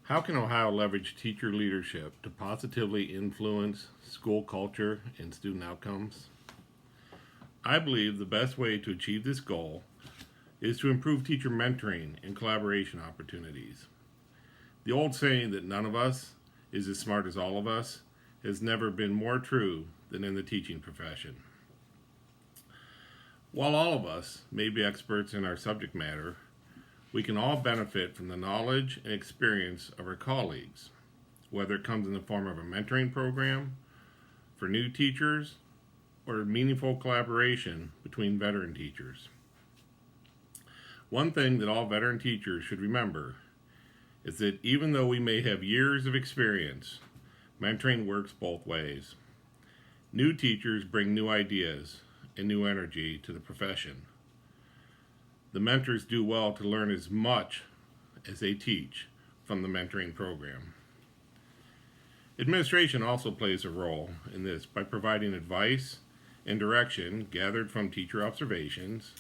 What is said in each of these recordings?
How can Ohio leverage teacher leadership to positively influence school culture and student outcomes? I believe the best way to achieve this goal is to improve teacher mentoring and collaboration opportunities. The old saying that none of us is as smart as all of us has never been more true than in the teaching profession. While all of us may be experts in our subject matter, we can all benefit from the knowledge and experience of our colleagues, whether it comes in the form of a mentoring program for new teachers or meaningful collaboration between veteran teachers. One thing that all veteran teachers should remember is that even though we may have years of experience, mentoring works both ways. New teachers bring new ideas and new energy to the profession. The mentors do well to learn as much as they teach from the mentoring program. Administration also plays a role in this by providing advice and direction gathered from teacher observations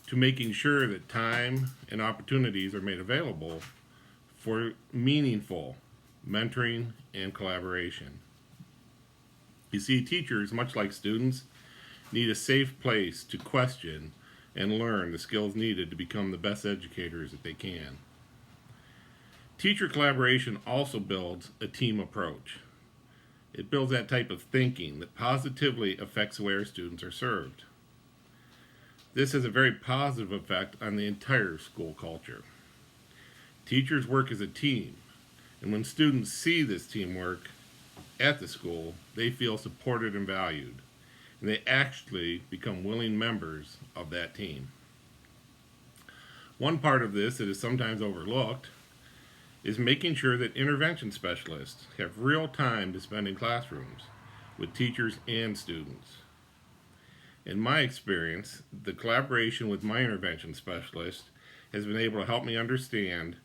to making sure that time and opportunities are made available for meaningful mentoring and collaboration. You see, teachers, much like students, need a safe place to question and learn the skills needed to become the best educators that they can. Teacher collaboration also builds a team approach. It builds that type of thinking that positively affects the way our students are served. This has a very positive effect on the entire school culture. Teachers work as a team, and when students see this teamwork at the school, they feel supported and valued, and they actually become willing members of that team. One part of this that is sometimes overlooked is making sure that intervention specialists have real time to spend in classrooms with teachers and students. In my experience, the collaboration with my intervention specialist has been able to help me understand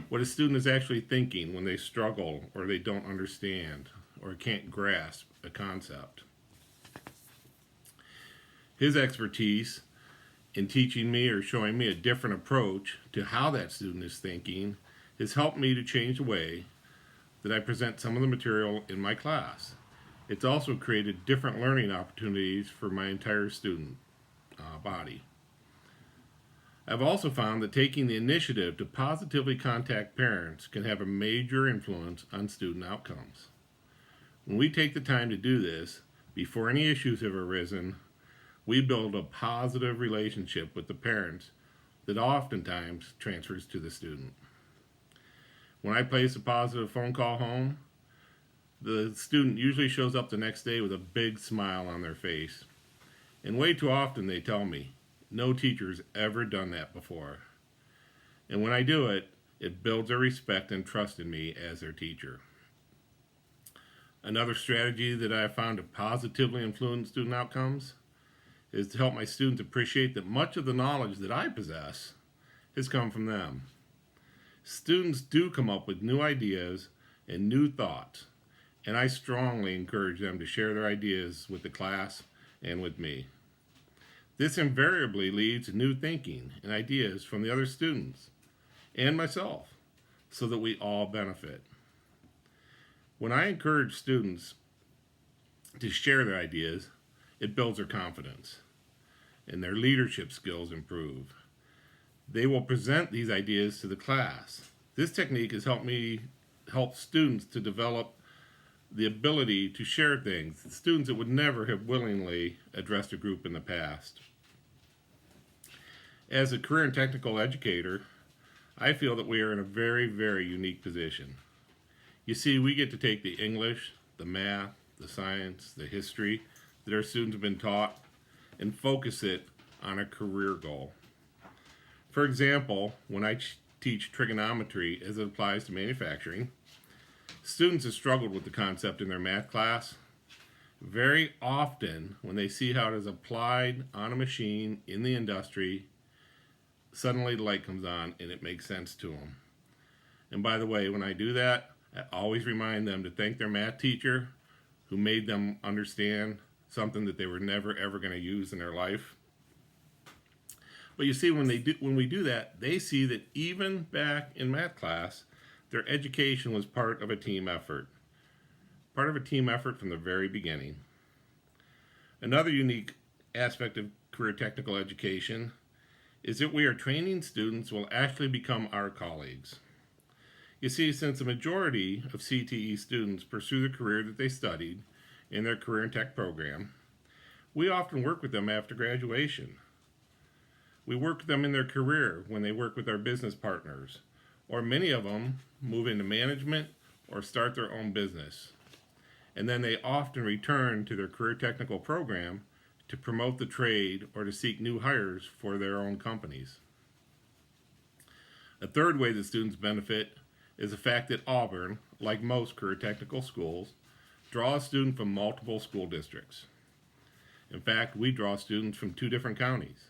what a student is actually thinking when they struggle or they don't understand or can't grasp a concept. His expertise in teaching me or showing me a different approach to how that student is thinking has helped me to change the way that I present some of the material in my class. It's also created different learning opportunities for my entire student body. I've also found that taking the initiative to positively contact parents can have a major influence on student outcomes. When we take the time to do this, before any issues have arisen, we build a positive relationship with the parents that oftentimes transfers to the student. When I place a positive phone call home, the student usually shows up the next day with a big smile on their face. And way too often they tell me, no teacher's ever done that before. And when I do it, it builds their respect and trust in me as their teacher. Another strategy that I have found to positively influence student outcomes is to help my students appreciate that much of the knowledge that I possess has come from them. Students do come up with new ideas and new thoughts, and I strongly encourage them to share their ideas with the class and with me. This invariably leads to new thinking and ideas from the other students and myself so that we all benefit. When I encourage students to share their ideas, it builds their confidence and their leadership skills improve. They will present these ideas to the class. This technique has helped students to develop the ability to share things, students that would never have willingly addressed a group in the past. As a career and technical educator, I feel that we are in a very, very unique position. You see, we get to take the English, the math, the science, the history that our students have been taught and focus it on a career goal. For example, when I teach trigonometry as it applies to manufacturing, students have struggled with the concept in their math class. Very often, when they see how it is applied on a machine in the industry, suddenly the light comes on and it makes sense to them. And by the way, when I do that, I always remind them to thank their math teacher who made them understand something that they were never ever going to use in their life. But you see, when we do that, they see that even back in math class, Their education was part of a team effort, from the very beginning. Another unique aspect of career technical education is that we are training students who will actually become our colleagues. You see, since the majority of CTE students pursue the career that they studied in their career and tech program, we often work with them after graduation. We work with them in their career when they work with our business partners, or many of them move into management or start their own business. And then they often return to their career technical program to promote the trade or to seek new hires for their own companies. A third way that students benefit is the fact that Auburn, like most career technical schools, draws students from multiple school districts. In fact, we draw students from 2 different counties.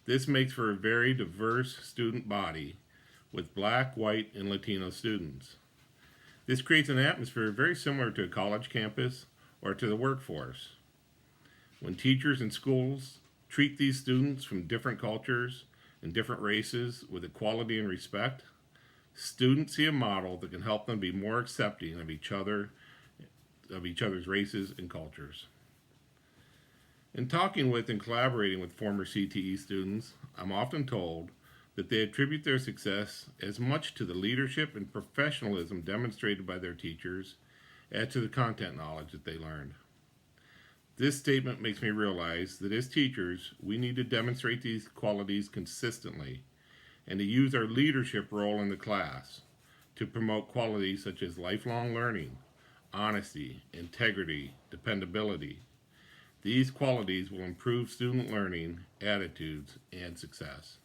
This makes for a very diverse student body with Black, white, and Latino students. This creates an atmosphere very similar to a college campus or to the workforce. When teachers and schools treat these students from different cultures and different races with equality and respect, students see a model that can help them be more accepting of each other's races and cultures. In talking with and collaborating with former CTE students, I'm often told that they attribute their success as much to the leadership and professionalism demonstrated by their teachers as to the content knowledge that they learned. This statement makes me realize that as teachers, we need to demonstrate these qualities consistently and to use our leadership role in the class to promote qualities such as lifelong learning, honesty, integrity, dependability. These qualities will improve student learning, attitudes, and success.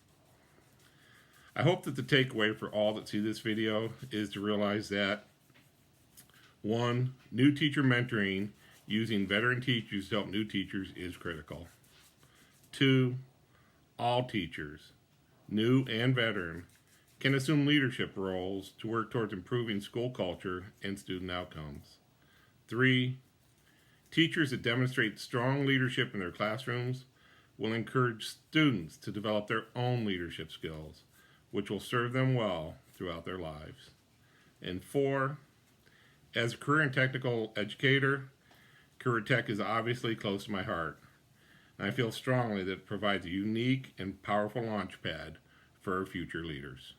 I hope that the takeaway for all that see this video is to realize that 1. New teacher mentoring using veteran teachers to help new teachers is critical. 2. All teachers, new and veteran, can assume leadership roles to work towards improving school culture and student outcomes. 3. Teachers that demonstrate strong leadership in their classrooms will encourage students to develop their own leadership skills, which will serve them well throughout their lives. And 4, as a career and technical educator, career tech is obviously close to my heart, and I feel strongly that it provides a unique and powerful launch pad for our future leaders.